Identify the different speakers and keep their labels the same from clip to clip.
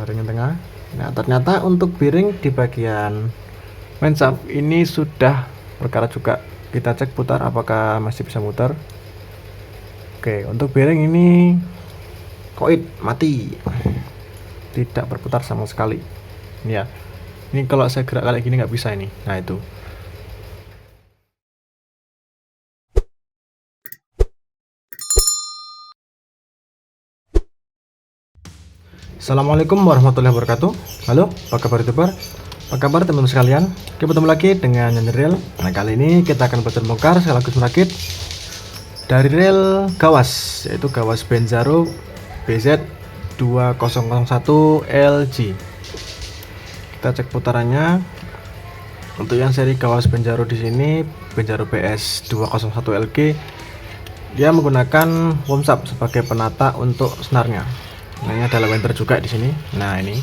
Speaker 1: ring yang tengah. Nah, ternyata untuk bearing di bagian mansap ini sudah berkarat juga. Kita cek putar apakah masih bisa muter. Oke, untuk bearing ini koit mati, tidak berputar sama sekali. Ini ya, ini kalau saya gerak kayak gini nggak bisa ini. Nah itu. Assalamualaikum warahmatullahi wabarakatuh. Halo, apa kabar youtuber? Apa kabar teman-teman sekalian? Kita bertemu lagi dengan Nyanyi Reel. Nah, kali ini kita akan bongkar sekaligus merakit dari rel gawas, yaitu gawas Benzaro BZ2001 LG. Kita cek putarannya. Untuk yang seri gawas Benzaro di sini, Benzaro BS201 LG, dia menggunakan wormsap sebagai penata untuk senarnya. Nah, ini ada lavender juga di sini. Nah, ini.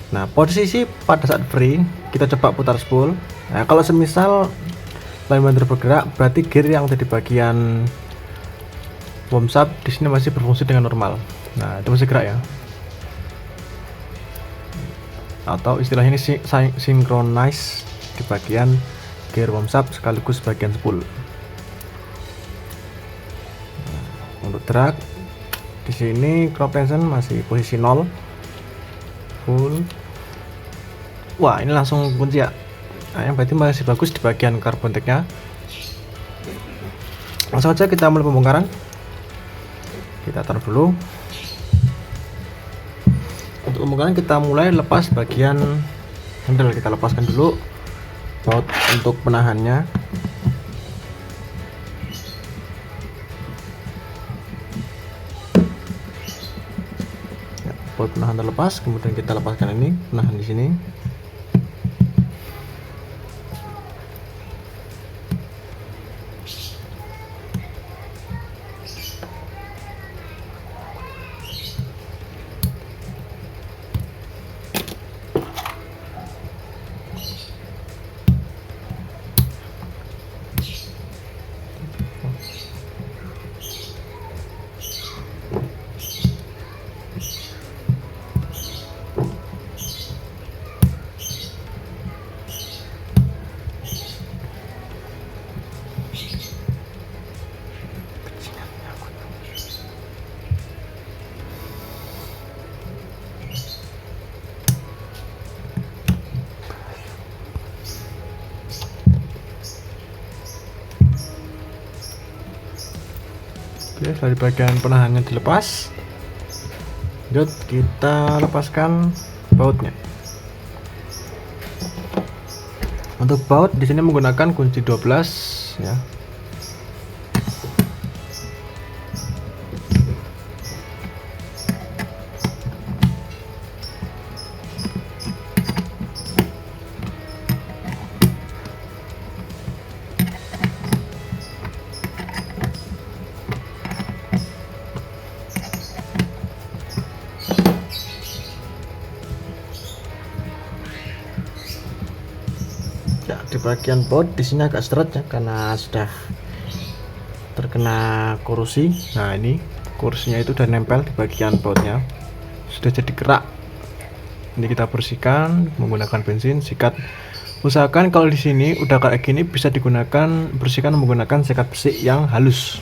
Speaker 1: Nah, posisi pada saat free kita coba putar spool. Nah, kalau semisal lavender bergerak, berarti gear yang ada di bagian wormsap di sini masih berfungsi dengan normal. Nah, itu masih gerak ya. Atau istilahnya ini synchronize di bagian gear wormsap sekaligus bagian spool. Nah, untuk drag di sini crop tension masih posisi 0 full. Wah, ini langsung kunci ya. Nah, yang berarti masih bagus di bagian carbon tag-nya. Langsung saja kita mulai pembongkaran. Kita taruh dulu. Untuk pembongkaran kita mulai lepas bagian handle. Kita lepaskan dulu baut untuk penahannya. Baut penahan terlepas, kemudian kita lepaskan ini penahan di sini. Oke, dari bagian penahannya dilepas. Lanjut kita lepaskan bautnya. Untuk baut di sini menggunakan kunci 12 ya. Ya, di bagian baut di sini agak seret ya karena sudah terkena korosi. Nah, ini korosinya itu udah nempel di bagian bautnya, sudah jadi kerak. Ini kita bersihkan menggunakan bensin, sikat. Usahakan kalau di sini udah kayak gini bisa digunakan, bersihkan menggunakan sikat besi yang halus.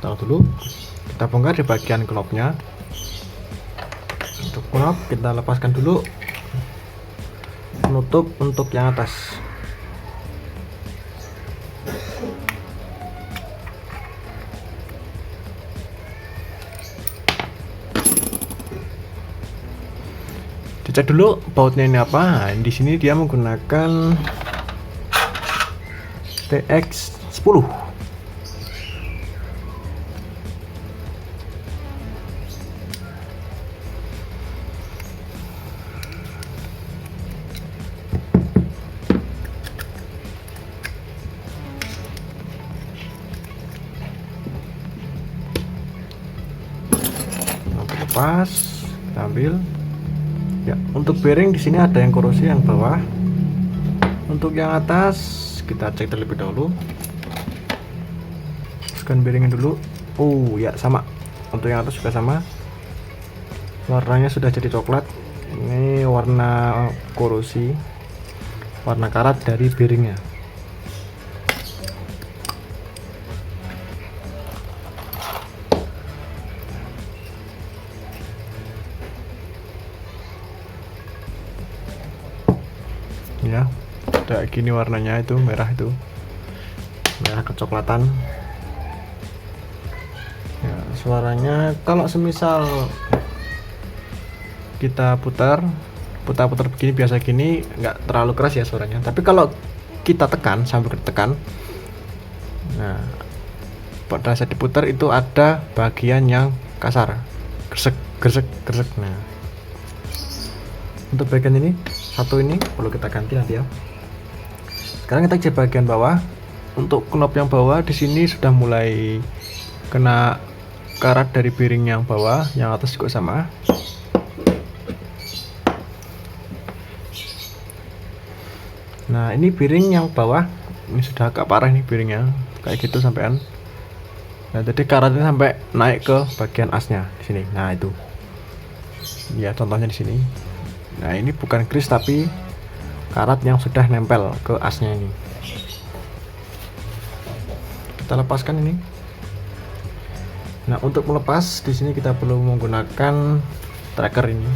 Speaker 1: Taruh dulu, kita bongkar di bagian knopnya. Untuk knop kita lepaskan dulu penutup untuk yang atas. Dicek dulu bautnya ini apa. Nah, di sini dia menggunakan TX10. Lepas, kita ambil. Ya, untuk bearing di sini ada yang korosi yang bawah. Untuk yang atas kita cek terlebih dahulu. Scan bearingnya dulu. Ya sama, untuk yang atas juga sama, warnanya sudah jadi coklat. Ini warna korosi, warna karat dari bearingnya. Ya, kayak gini warnanya, itu merah, itu merah kecoklatan. Ya, suaranya kalau semisal kita putar begini, biasa gini, nggak terlalu keras ya suaranya. Tapi kalau kita tekan sambil tekan, nah pada saat diputar itu ada bagian yang kasar, gresek gresek gresek. Nah, untuk bagian ini satu ini perlu kita ganti nanti ya. Sekarang kita cek bagian bawah. Untuk knob yang bawah di sini sudah mulai kena karat dari bearing yang bawah, yang atas juga sama. Nah, ini bearing yang bawah ini sudah agak parah nih bearingnya, kayak gitu sampean. Nah, jadi karatnya sampai naik ke bagian asnya di sini. Nah, itu ya contohnya di sini. Nah, ini bukan grease tapi karat yang sudah nempel ke asnya ini. Kita lepaskan ini. Nah, untuk melepas di sini kita perlu menggunakan tracker ini.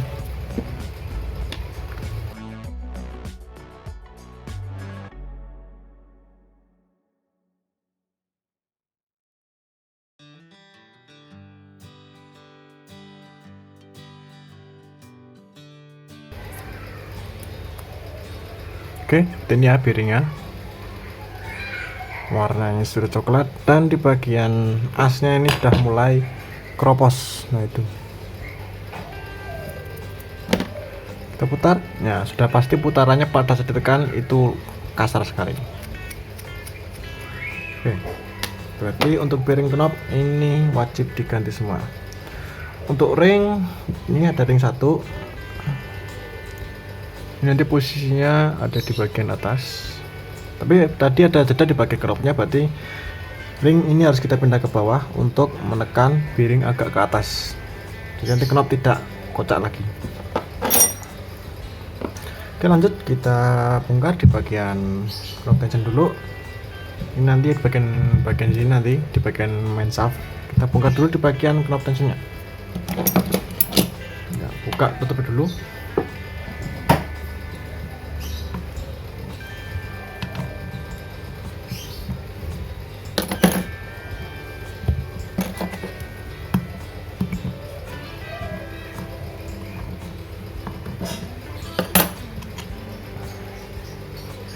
Speaker 1: Oke, ini ya bearingnya. Warnanya sudah coklat dan di bagian asnya ini sudah mulai keropos. Nah, itu kita putar. Ya, sudah pasti putarannya pada saat ditekan itu kasar sekali. Oke, berarti untuk bearing knob ini wajib diganti semua. Untuk ring, ini ada ring 1. Ini nanti posisinya ada di bagian atas. Tapi tadi ada jeda di bagian knobnya, berarti ring ini harus kita pindah ke bawah untuk menekan bearing agak ke atas. Jadi nanti knob tidak kocak lagi. Oke, lanjut kita bongkar di bagian knob tension dulu. Ini nanti di bagian sini, nanti di bagian main shaft kita bongkar dulu di bagian knob tensionnya. Ya, buka tutup dulu.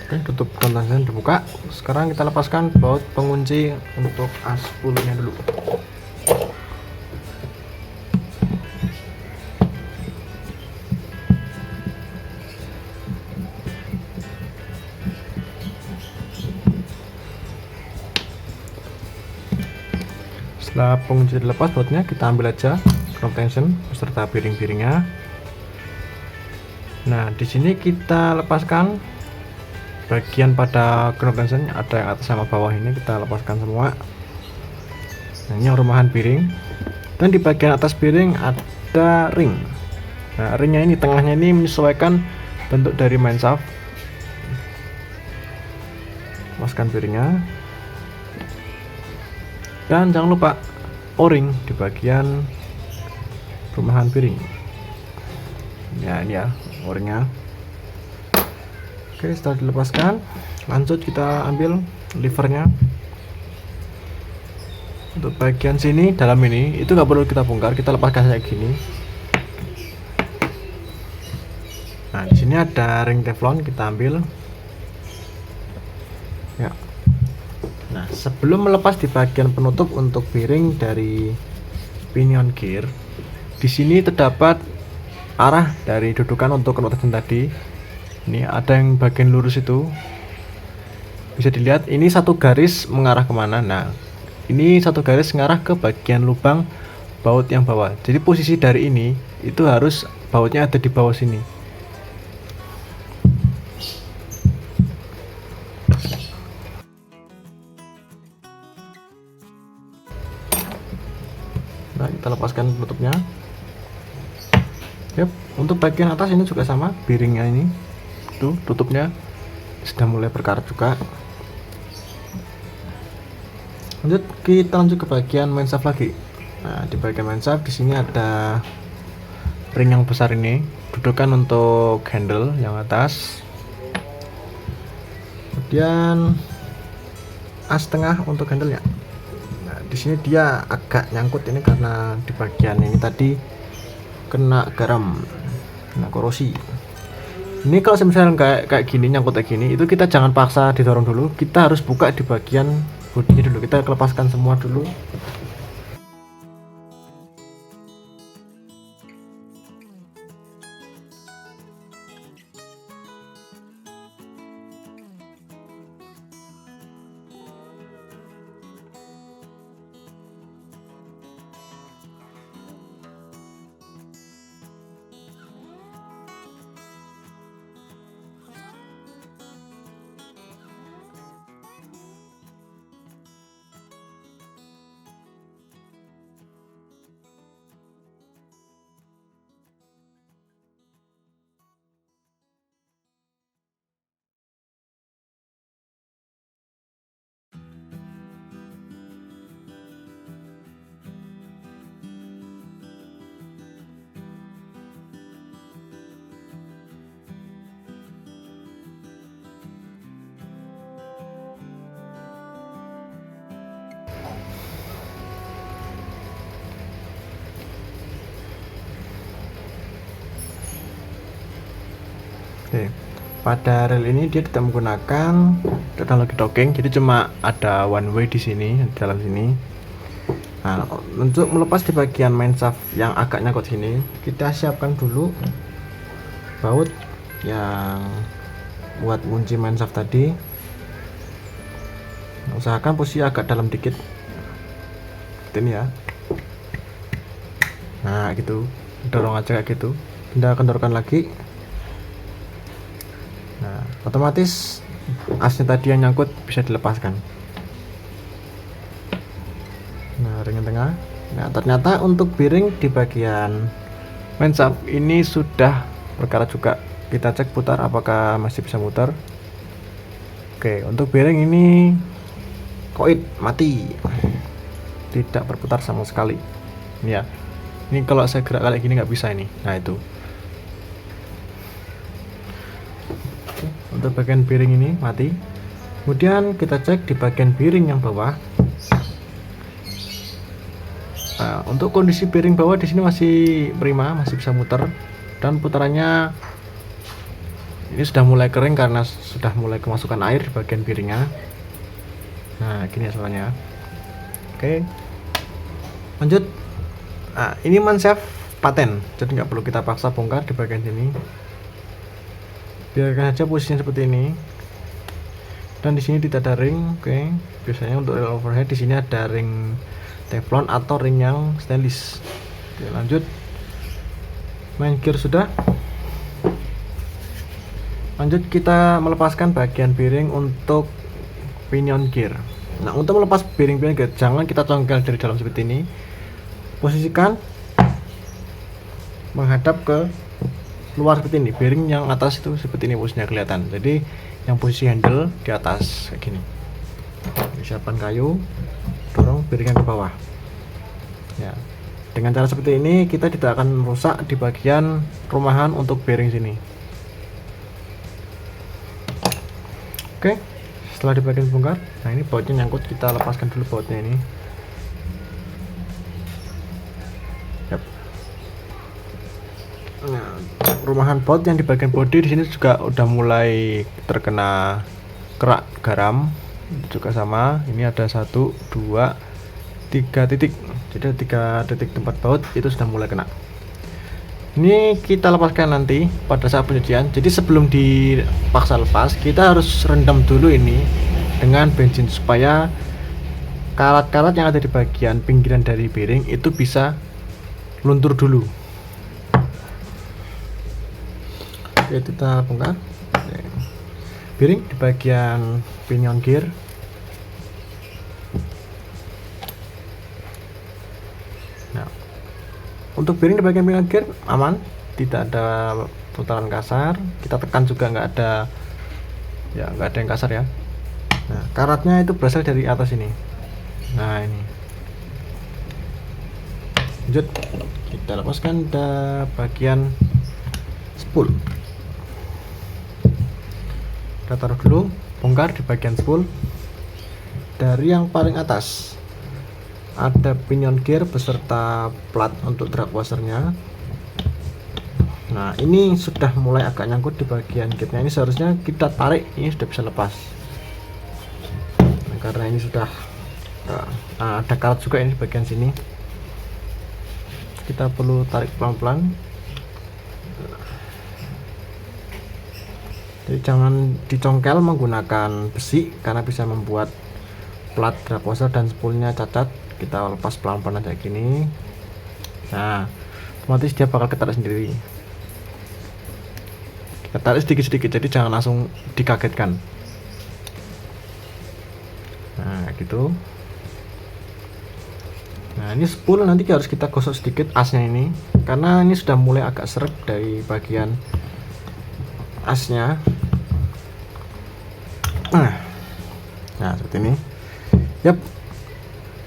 Speaker 1: Oke, tutup kontainer dibuka. Sekarang kita lepaskan baut pengunci untuk as pulunya dulu. Setelah pengunci dilepas bautnya, kita ambil aja knob tension beserta bearing-bearingnya. Nah, di sini kita lepaskan bagian pada knob tension, ada yang atas sama bawah ini kita lepaskan semua. Nah, ini rumahan bearing, dan di bagian atas bearing ada ring. Nah, ringnya ini tengahnya ini menyesuaikan bentuk dari main shaft. Lepaskan bearingnya, dan jangan lupa o-ring di bagian rumahan bearing. Ya, ini ya o-ringnya. Oke, setelah dilepaskan, lanjut kita ambil levernya. Untuk bagian sini dalam ini itu nggak perlu kita bongkar, kita lepaskan kayak gini. Nah, di sini ada ring teflon, kita ambil. Ya. Nah, sebelum melepas di bagian penutup untuk bearing dari pinion gear, di sini terdapat arah dari dudukan untuk knob tension tadi. Ini ada yang bagian lurus itu, bisa dilihat ini satu garis mengarah kemana. Nah, ini satu garis mengarah ke bagian lubang baut yang bawah. Jadi posisi dari ini itu harus bautnya ada di bawah sini. Nah, kita lepaskan penutupnya. Yap, untuk bagian atas ini juga sama, bearingnya ini tuh tutupnya sudah mulai berkarat juga. Lanjut, kita lanjut ke bagian main shaft lagi. Nah, di bagian main shaft di sini ada ring yang besar ini, dudukan untuk handle yang atas. Kemudian as tengah untuk handle-nya. Nah, di sini dia agak nyangkut ini karena di bagian ini tadi kena garam, kena korosi. Ini kalau misalnya kayak gini, nyangkut kayak gini, itu kita jangan paksa didorong dulu, kita harus buka di bagian bodinya dulu, kita lepaskan semua dulu. Oke, pada rel ini dia tidak menggunakan teknologi docking, jadi cuma ada one way di sini, di dalam sini. Nah, untuk melepas di bagian main shaft yang agak nyangkut sini, kita siapkan dulu baut yang buat kunci main shaft tadi. Usahakan posisi agak dalam dikit, seperti ini ya. Nah, gitu, dorong aja kayak gitu. Kita kendorkan lagi. Nah, otomatis asnya tadi yang nyangkut bisa dilepaskan. Nah, ring tengah. Nah, ternyata untuk bearing di bagian main shaft ini sudah berkarat juga. Kita cek putar apakah masih bisa muter. Oke, untuk bearing ini koit mati, tidak berputar sama sekali. Ini ya, ini kalau saya gerak kayak gini nggak bisa ini. Nah, itu. Untuk bagian bearing ini mati. Kemudian kita cek di bagian bearing yang bawah. Nah, untuk kondisi bearing bawah di sini masih prima, masih bisa muter, dan putarannya ini sudah mulai kering karena sudah mulai kemasukan air di bagian bearingnya. Nah, gini hasilnya. Oke, lanjut. Nah, ini man shaft paten, jadi nggak perlu kita paksa bongkar di bagian sini. Biarkan saja posisinya seperti ini. Dan di sini tidak ada ring. Oke, biasanya untuk reel overhead di sini ada ring teflon atau ring yang stainless. Oke, lanjut. Main gear sudah. Lanjut kita melepaskan bagian bearing untuk pinion gear. Nah, untuk melepas bearing gear, jangan kita congkel dari dalam seperti ini. Posisikan menghadap ke luar seperti ini. Bearing yang atas itu seperti ini posisinya kelihatan. Jadi yang posisi handle di atas kayak gini. Siapkan kayu, dorong bearingnya ke bawah. Ya, dengan cara seperti ini kita tidak akan merusak di bagian rumahan untuk bearing sini. Oke, setelah di bagian bongkar, nah ini bautnya nyangkut, kita lepaskan dulu bautnya ini. Yap. Nah, rumahan baut yang di bagian bodi di sini juga udah mulai terkena kerak garam, juga sama. Ini ada 1, 2, 3 titik, jadi 3 titik tempat baut itu sudah mulai kena. Ini kita lepaskan nanti pada saat pencucian. Jadi sebelum dipaksa lepas, kita harus rendam dulu ini dengan bensin supaya karat-karat yang ada di bagian pinggiran dari bearing itu bisa luntur dulu. Oke, kita bongkar bearing di bagian pinion gear. Nah, Untuk bearing di bagian pinggang gear aman, tidak ada putaran kasar, kita tekan juga nggak ada yang kasar ya. Nah, karatnya itu berasal dari atas ini. Nah, ini. Lanjut, kita lepaskan bagian spool. Kita taruh dulu, bongkar di bagian spool. Dari yang paling atas ada pinion gear beserta plat untuk drag washernya. Nah, ini sudah mulai agak nyangkut di bagian gearnya. Ini seharusnya kita tarik, ini sudah bisa lepas. Nah, karena ini sudah ada karat juga ini di bagian sini, kita perlu tarik pelan-pelan. Jadi jangan dicongkel menggunakan besi karena bisa membuat plat drag washer dan spoolnya cacat. Kita lepas pelan-pelan aja gini. Nah, otomatis dia bakal ketarik sendiri. Kita tarik sedikit-sedikit, jadi jangan langsung dikagetkan. Nah, gitu. Nah, ini spool nanti harus kita gosok sedikit asnya ini, karena ini sudah mulai agak seret dari bagian asnya. Nah, seperti ini. Yap,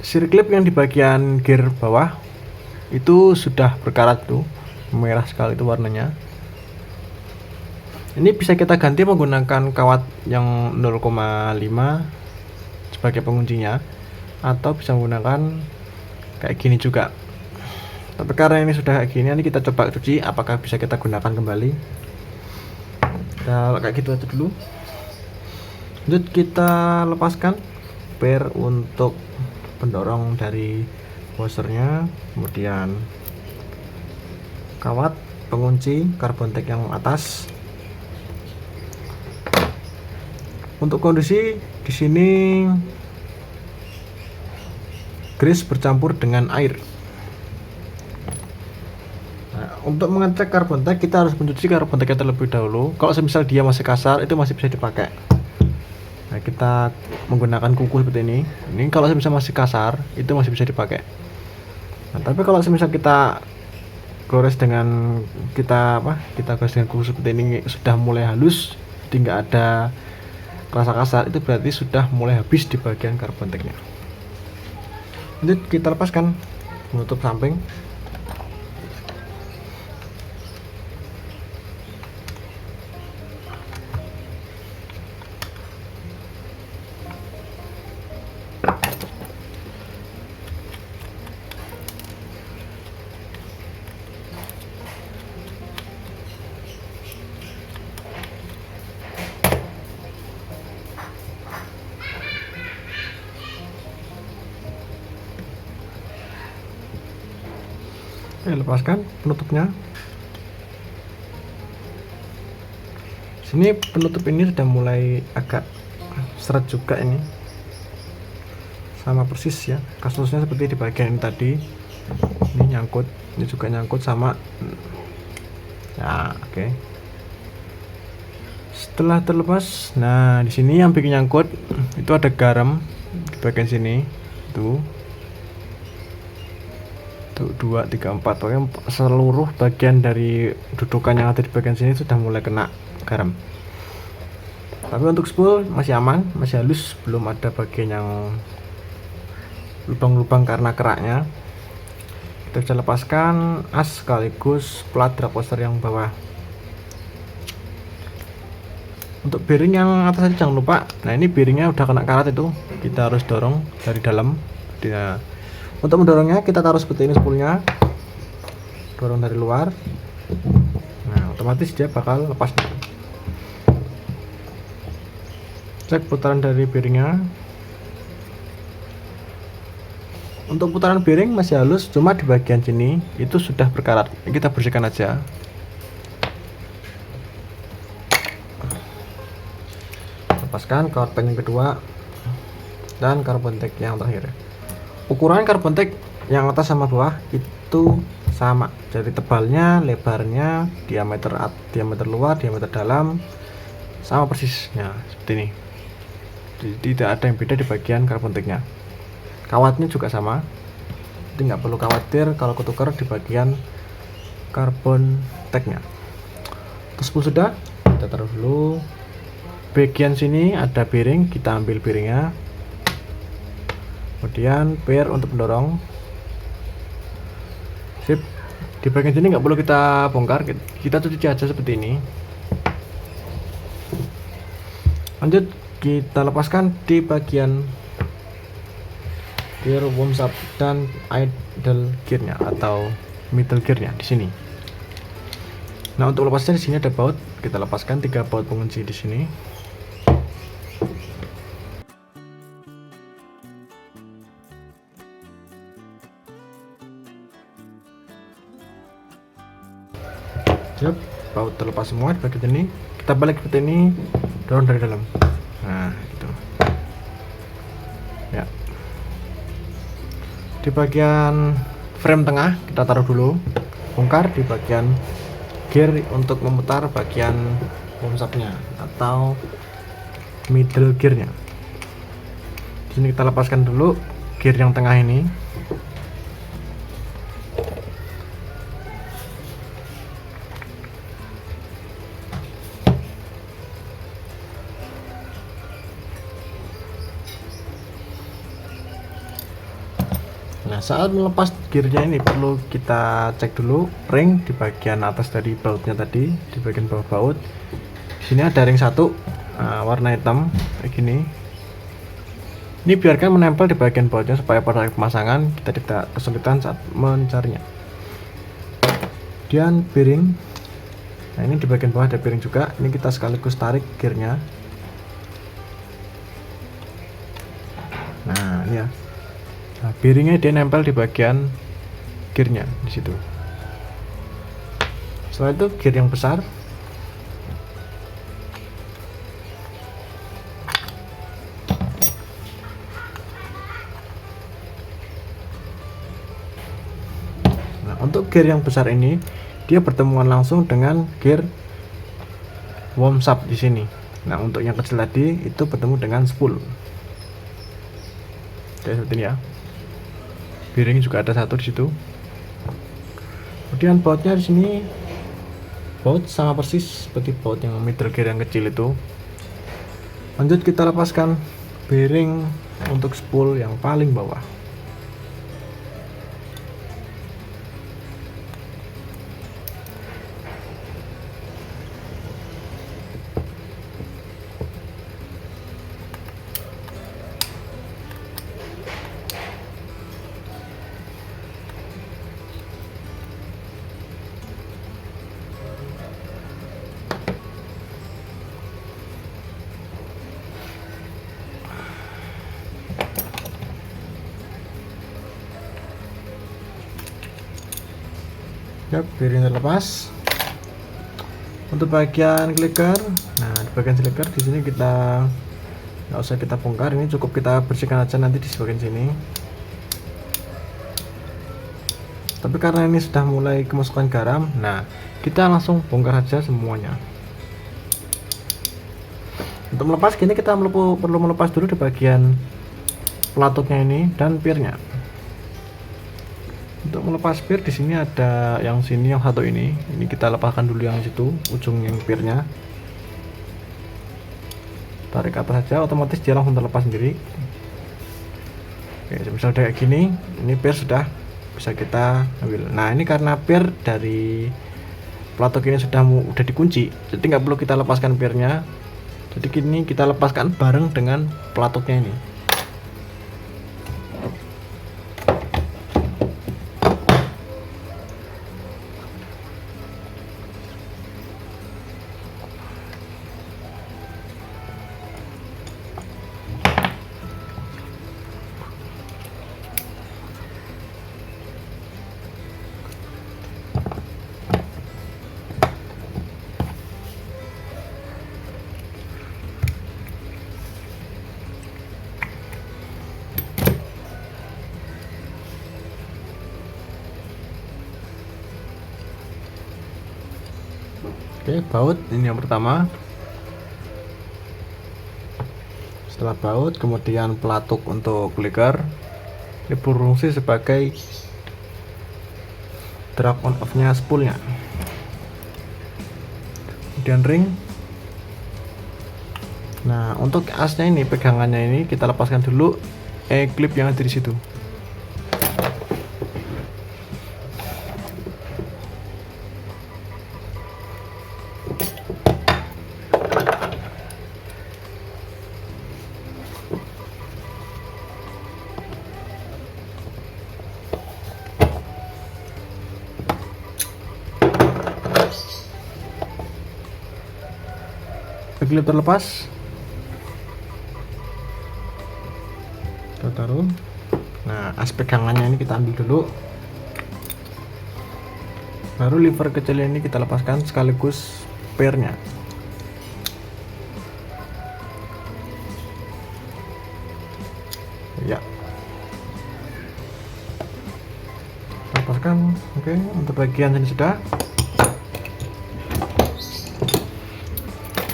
Speaker 1: siri clip yang di bagian gear bawah itu sudah berkarat tuh, merah sekali itu warnanya. Ini bisa kita ganti menggunakan kawat yang 0,5 sebagai penguncinya, atau bisa menggunakan kayak gini juga. Tapi karena ini sudah kayak gini, nanti kita coba cuci apakah bisa kita gunakan kembali. Kita kayak gitu aja dulu. Lanjut, kita lepaskan per untuk pendorong dari washernya, kemudian kawat pengunci karbon tack yang atas. Untuk kondisi di sini grease bercampur dengan air. Nah, untuk mengecek karbon tack kita harus mencuci karbon tack terlebih dahulu. Kalau semisal dia masih kasar, itu masih bisa dipakai. Nah, kita menggunakan kuku seperti ini. Ini kalau semisal masih kasar, itu masih bisa dipakai. Nah, tapi kalau semisal kita gores dengan kuku seperti ini sudah mulai halus, jadi nggak ada rasa kasar, itu berarti sudah mulai habis di bagian karbon tacknya. Lanjut, kita lepaskan penutup samping. Oke, lepaskan penutupnya. Sini penutup ini sudah mulai agak seret juga ini, sama persis ya kasusnya seperti di bagian ini tadi. Ini nyangkut, ini juga nyangkut sama. Nah, oke. Setelah terlepas, nah di sini yang bikin nyangkut itu ada garam di bagian sini. Tuh 2, 3, 4, pokoknya seluruh bagian dari dudukan yang ada di bagian sini sudah mulai kena garam. Tapi untuk spool masih aman, masih halus, belum ada bagian yang lubang-lubang karena keraknya. Kita bisa lepaskan as sekaligus plat drag washer yang bawah. Untuk bearing yang atas tadi jangan lupa. Nah, ini bearingnya udah kena karat, itu kita harus dorong dari dalam. Untuk mendorongnya kita taruh seperti ini spoolnya, dorong dari luar. Nah, otomatis dia bakal lepas. Cek putaran dari bearingnya. Untuk putaran bearing masih halus, cuma di bagian sini itu sudah berkarat. Kita bersihkan aja. Lepaskan kawat pen yang kedua dan karbon tack yang terakhir. Ukuran karbon tack yang atas sama bawah itu sama, jadi tebalnya, lebarnya, diameter luar, diameter dalam sama persisnya seperti ini. Jadi tidak ada yang beda di bagian karbon tacknya. Kawatnya juga sama, jadi nggak perlu khawatir kalau ketukar di bagian karbon tagnya. Terus sudah, kita taruh dulu. Bagian sini ada bearing, kita ambil bearingnya, kemudian per untuk mendorong. Sip. Di bagian sini nggak perlu kita bongkar, kita cuci aja seperti ini. Lanjut kita lepaskan di bagian gear warm up dan idle gearnya atau middle gearnya di sini. Nah, untuk lepasnya di sini ada baut, kita lepaskan 3 baut pengunci di sini. Yep, baut terlepas semua di bagian ini. Kita balik seperti ini, dorong dari dalam. Nah, gitu. Ya. Di bagian frame tengah kita taruh dulu, bongkar di bagian gear untuk memutar bagian warm-up-nya atau middle gearnya. Di sini kita lepaskan dulu gear yang tengah ini. Nah, saat melepas gearnya ini perlu kita cek dulu ring di bagian atas dari bautnya tadi, di bagian bawah baut. Di sini ada ring 1 warna hitam kayak gini. Ini biarkan menempel di bagian bautnya supaya pada pemasangan kita tidak kesulitan saat mencarinya. Kemudian bearing. Nah, ini di bagian bawah ada bearing juga. Ini kita sekaligus tarik gearnya. Nah, ini ya. Nah, bearingnya dia nempel di bagian gearnya di situ. Setelah itu gear yang besar. Nah, untuk gear yang besar ini dia pertemuan langsung dengan gear warm up di sini. Nah, untuk yang kecil tadi itu bertemu dengan spool. Oke, seperti ini ya. Bearing juga ada 1 di situ. Kemudian bautnya di sini baut sama persis seperti baut yang middle gear yang kecil itu. Lanjut kita lepaskan bearing untuk spool yang paling bawah. Yap, bearing terlepas. Untuk bagian clicker, nah di bagian clicker di sini kita nggak usah kita bongkar, ini cukup kita bersihkan aja nanti di bagian sini. Tapi karena ini sudah mulai kemasukan garam, nah kita langsung bongkar aja semuanya. Untuk melepas gini kita perlu melepas dulu di bagian pelatutnya ini dan pirnya. Untuk melepas pir di sini ada yang sini, yang 1 ini kita lepaskan dulu yang situ, ujung yang pirnya. Tarik atas saja, otomatis dia langsung terlepas sendiri. Oke, misal kayak gini, ini pir sudah bisa kita ambil. Nah, ini karena pir dari pelatuk ini udah dikunci, jadi nggak perlu kita lepaskan pirnya. Jadi kini kita lepaskan bareng dengan pelatuknya ini. Oke, baut ini yang pertama. Setelah baut, kemudian pelatuk untuk clicker. Ini berfungsi sebagai drag on off nya spoolnya, kemudian ring. Nah, untuk asnya ini, pegangannya ini kita lepaskan dulu clip yang ada di situ. Clip terlepas, kita taruh. Nah, as pegangannya ini kita ambil dulu, baru lever kecil ini kita lepaskan sekaligus pairnya. Ya, lepaskan. Oke, untuk bagian ini sudah.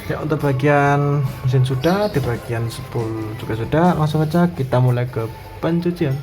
Speaker 1: Ya, untuk bagian mesin sudah, di bagian spool juga sudah. Langsung aja kita mulai ke pencucian.